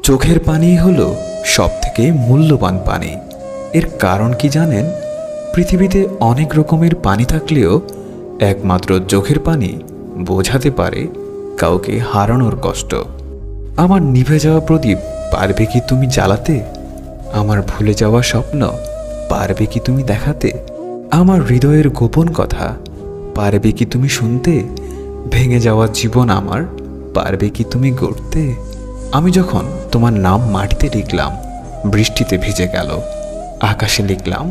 চোখের পানি হলো সবথেকে মূল্যবান পানি। এর কারণ কি জানেন? পৃথিবীতে অনেক রকমের পানি থাকলেও একমাত্র চোখের পানি বোঝাতে পারে কাউকে হারানোর কষ্ট। আমার নিভে যাওয়া প্রদীপ পারবে কি তুমি জ্বালাতে? আমার ভুলে যাওয়া স্বপ্ন পারবে কি তুমি দেখাতে? আমার হৃদয়ের গোপন কথা পারবে কি তুমি শুনতে? ভেঙে যাওয়া জীবন আমার পারবে কি তুমি গড়তে? আমি যখন তোমার নাম মাটিতে লিখলাম, বৃষ্টিতে ভিজে গেল। আকাশে লিখলাম,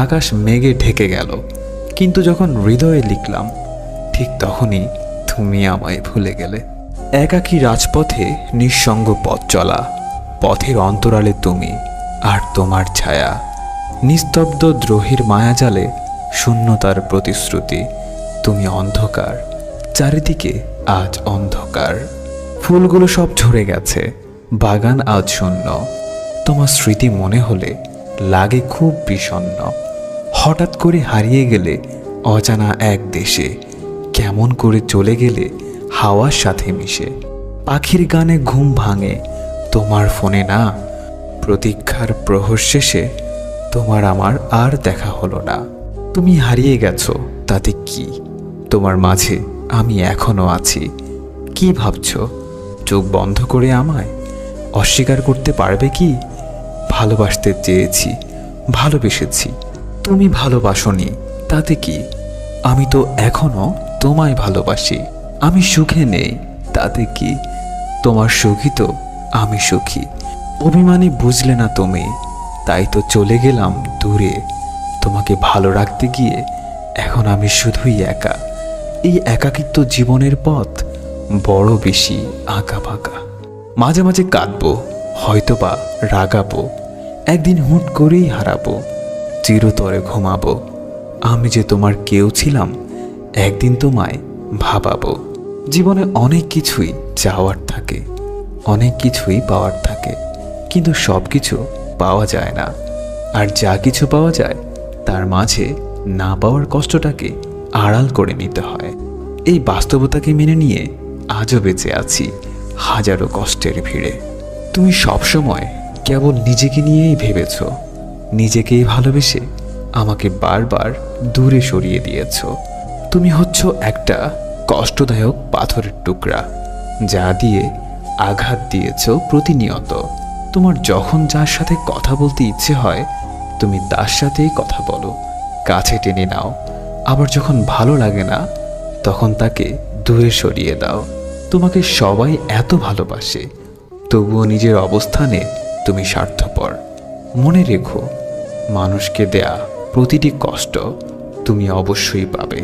আকাশ মেঘে ঢেকে গেল। কিন্তু যখন হৃদয়ে লিখলাম, ঠিক তখনই তুমি আমায় ভুলে গেলে। একাকী রাজপথে নিঃসঙ্গ পথ চলা, পথের অন্তরালে তুমি আর তোমার ছায়া। নিস্তব্ধ দ্রোহীর মায়াজালে শূন্যতার প্রতিশ্রুতি। তুমি অন্ধকার, চারিদিকে আজ অন্ধকার। ফুলগুলো সব ঝরে গেছে, বাগান আজ শূন্য। তোমার স্মৃতি মনে হলে লাগে খুব বিষণ্ণ। হঠাৎ করে হারিয়ে গেলে অজানা এক দেশে, কেমন করে চলে গেলে হাওয়ার সাথে মিশে। পাখির গানে ঘুম ভাঙে, তোমার ফোনে না। প্রতীক্ষার প্রহর শেষে তোমার আমার আর দেখা হলো না। তুমি হারিয়ে গেছো, তাতে কি? তোমার মাঝে আমি এখনো আছি। কি ভাবছো? চোখ বন্ধ করে আমায় অস্বীকার করতে পারবে কি? ভালোবাসতে চেয়েছি, ভালোবেসেছি, তুমি ভালোবাসোনি, তাতে কি? আমি তো এখনো তোমায় ভালোবাসি। আমি সুখে নেই, তাতে কি? তোমার সুখী তো আমি সুখী। অভিমানী বুঝলে না তুমি, তাই তো চলে গেলাম দূরে। তোমাকে ভালো রাখতে গিয়ে এখন আমি শুধুই একা। এই একাকিত্ব জীবনের পথ বড় বেশি আঁকা বাঁকা। মাঝে মাঝে কাঁদবো, হয়তোবা রাগাবো, একদিন হুট করেই হারাবো, চিরতরে ঘুমাবো। আমি যে তোমার কেউ ছিলাম, একদিন তোমায় ভাবাবো। জীবনে অনেক কিছুই চাওয়ার থাকে, অনেক কিছুই পাওয়ার থাকে, কিন্তু সব কিছু পাওয়া যায় না। আর যা কিছু পাওয়া যায় তার মাঝে না পাওয়ার কষ্টটাকে আড়াল করে নিতে হয়। এই বাস্তবতাকে মেনে নিয়ে আজও বেঁচে আছি হাজারো কষ্টের ভিড়ে। তুমি সবসময় কেবল নিজেকে নিয়েই ভেবেছ, নিজেকেই ভালোবেসে আমাকে বারবার দূরে সরিয়ে দিয়েছ। তুমি হচ্ছ একটা কষ্টদায়ক পাথরের টুকরা, যা দিয়ে আঘাত দিয়েছ প্রতিনিয়ত। তোমার যখন যার সাথে কথা বলতে ইচ্ছে হয়, তুমি তার সাথেই কথা বলো, কাছে টেনে নাও। আবার যখন ভালো লাগে না, তখন তাকে দূরে সরিয়ে দাও। তোমাকে সবাই এত ভালোবাসে, তবুও নিজের অবস্থানে তুমি স্বার্থপর। মনে রেখো, মানুষকে দেয়া প্রতিটি কষ্ট তুমি অবশ্যই পাবে।